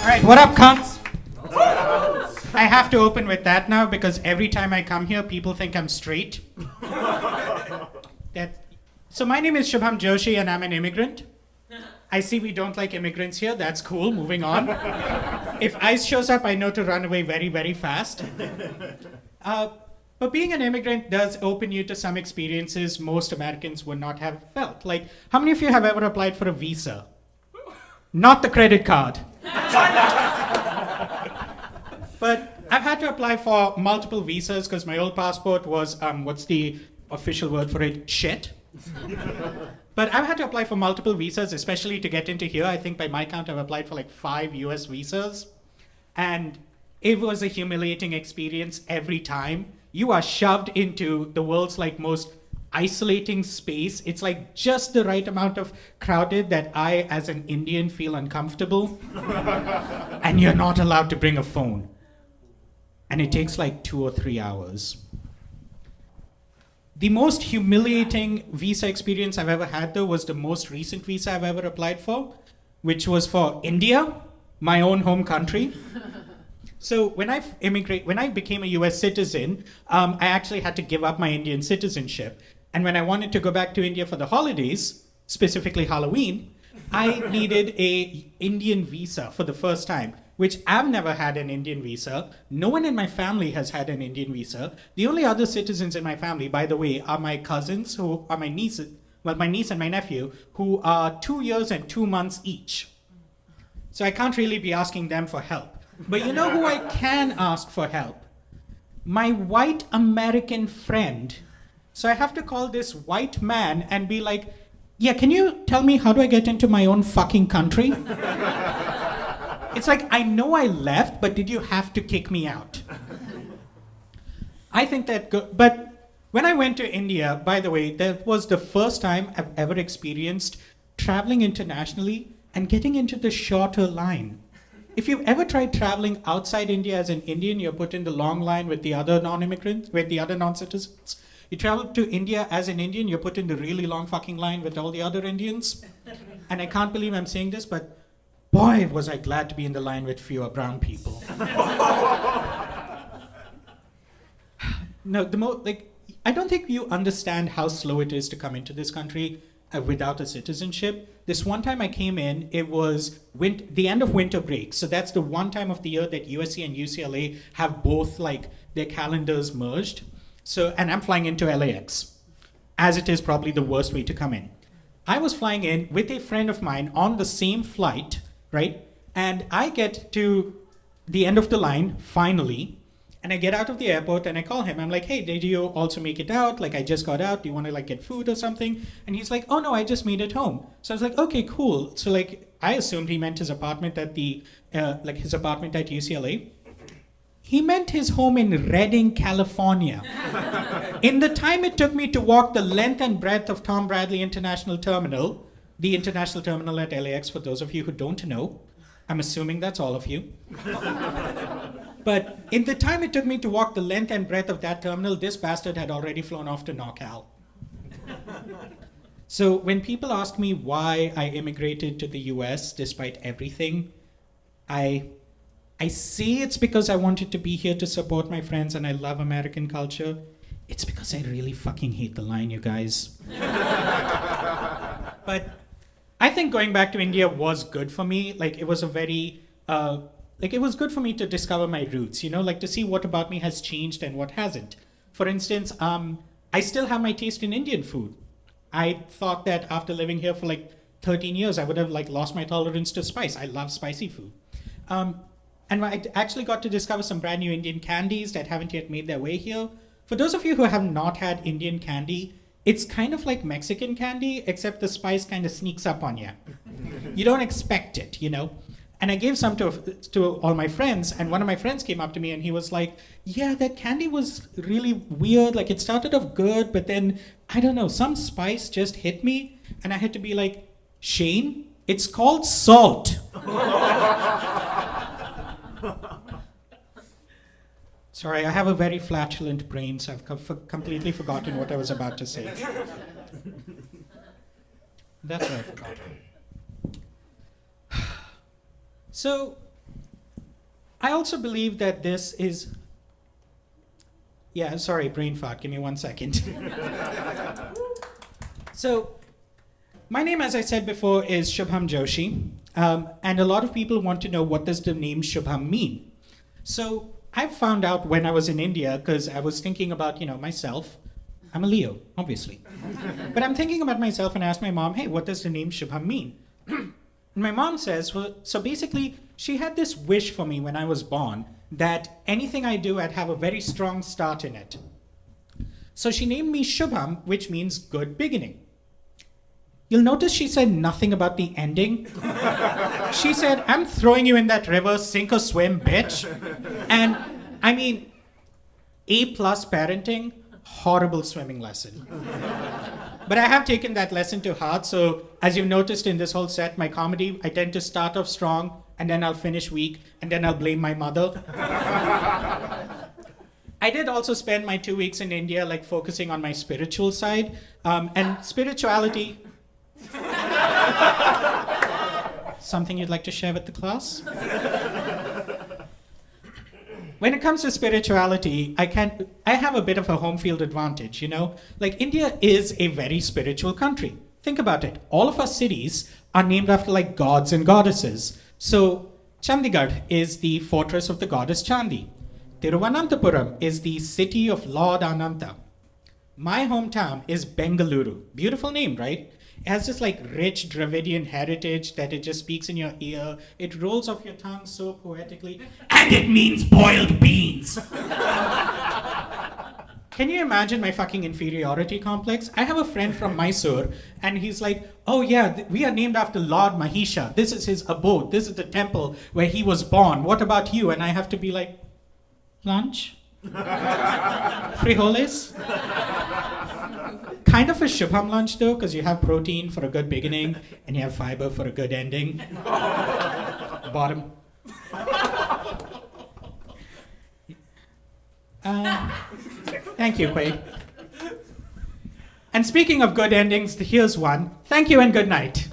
All right, what up, cunts? I have to open with that now because every time I come here, people think I'm straight. So my name is Shubham Joshi and I'm an immigrant. I see we don't like immigrants here. That's cool. Moving on. If ICE shows up, I know to run away very, very fast. But being an immigrant does open you to some experiences most Americans would not have felt. Like, how many of you have ever applied for a visa? Not the credit card. But I've had to apply for multiple visas because my old passport was, what's the official word for it? Shit. But I've had to apply for multiple visas, especially to get into here. I think by my count, I've applied for like 5 US visas. And it was a humiliating experience every time. You are shoved into the world's like most isolating space. It's like just the right amount of crowded that I, as an Indian, feel uncomfortable. And you're not allowed to bring a phone. And it takes like 2 or 3 hours. The most humiliating visa experience I've ever had, though, was the most recent visa I've ever applied for, which was for India, my own home country. So when I became a US citizen, I actually had to give up my Indian citizenship. And when I wanted to go back to India for the holidays, specifically Halloween, I needed an Indian visa for the first time, which I've never had an Indian visa. No one in my family has had an Indian visa. The only other citizens in my family, by the way, are my cousins, who are my nieces, well, my niece and my nephew, who are 2 years and 2 months each. So I can't really be asking them for help. But you know who I can ask for help? My white American friend. So I have to call this white man and be like, yeah, can you tell me how do I get into my own fucking country? It's like, I know I left, but did you have to kick me out? I think that, but when I went to India, by the way, that was the first time I've ever experienced traveling internationally and getting into the shorter line. If you've ever tried traveling outside India as an Indian, you're put in the long line with the other non-immigrants, with the other non-citizens. You travel to India as an Indian, you're put in the really long fucking line with all the other Indians. And I can't believe I'm saying this, but boy, was I glad to be in the line with fewer brown people. No, I don't think you understand how slow it is to come into this country without a citizenship. This one time I came in, it was the end of winter break. So that's the one time of the year that USC and UCLA have both like their calendars merged. So, and I'm flying into LAX, as it is probably the worst way to come in. I was flying in with a friend of mine on the same flight, right? And I get to the end of the line, finally, and I get out of the airport and I call him. I'm like, hey, did you also make it out? Like, I just got out. Do you want to like get food or something? And he's like, oh no, I just made it home. So I was like, okay, cool. So like, I assumed he meant his apartment at his apartment at UCLA. He meant his home in Redding, California. In the time it took me to walk the length and breadth of Tom Bradley International Terminal, the international terminal at LAX, for those of you who don't know, I'm assuming that's all of you. But in the time it took me to walk the length and breadth of that terminal, this bastard had already flown off to NorCal. So when people ask me why I immigrated to the US despite everything, I say it's because I wanted to be here to support my friends and I love American culture. It's because I really fucking hate the line, you guys. But I think going back to India was good for me. Like, it was a very, it was good for me to discover my roots, you know, like to see what about me has changed and what hasn't. For instance, I still have my taste in Indian food. I thought that after living here for like 13 years, I would have like lost my tolerance to spice. I love spicy food. And I actually got to discover some brand new Indian candies that haven't yet made their way here. For those of you who have not had Indian candy, it's kind of like Mexican candy, except the spice kind of sneaks up on you. You don't expect it, you know? And I gave some to all my friends, and one of my friends came up to me and he was like, yeah, that candy was really weird. Like, it started off good, but then, I don't know, some spice just hit me. And I had to be like, Shane, it's called salt. Sorry, I have a very flatulent brain, so I've completely forgotten what I was about to say. That's what I forgot. So, I also believe that this is. Yeah, sorry, brain fart. Give me 1 second. So, my name, as I said before, is Shubham Joshi. And a lot of people want to know, what does the name Shubham mean? So I found out when I was in India, because I was thinking about, myself. I'm a Leo, obviously. But I'm thinking about myself and asked my mom, hey, what does the name Shubham mean? And my mom says, well, so basically, she had this wish for me when I was born that anything I do, I'd have a very strong start in it. So she named me Shubham, which means good beginning. You'll notice she said nothing about the ending. She said, I'm throwing you in that river, sink or swim, bitch. And I mean, A+ parenting, horrible swimming lesson. But I have taken that lesson to heart. So as you've noticed in this whole set, my comedy, I tend to start off strong, and then I'll finish weak, and then I'll blame my mother. I did also spend my 2 weeks in India, focusing on my spiritual side. And spirituality... Something you'd like to share with the class? When it comes to spirituality, I have a bit of a home field advantage, India is a very spiritual country. Think about it. All of our cities are named after gods and goddesses. So Chandigarh is the fortress of the goddess Chandi. Tiruvananthapuram is the city of Lord Ananta. My hometown is Bengaluru. Beautiful name, right? It has this rich Dravidian heritage that it just speaks in your ear. It rolls off your tongue so poetically. And it means boiled beans. Can you imagine my fucking inferiority complex? I have a friend from Mysore, and he's like, oh yeah, we are named after Lord Mahisha. This is his abode. This is the temple where he was born. What about you? And I have to be like, lunch? Frijoles? Kind of a Shubham lunch though, because you have protein for a good beginning, and you have fiber for a good ending. Bottom. Thank you, Quay. And speaking of good endings, here's one. Thank you and good night.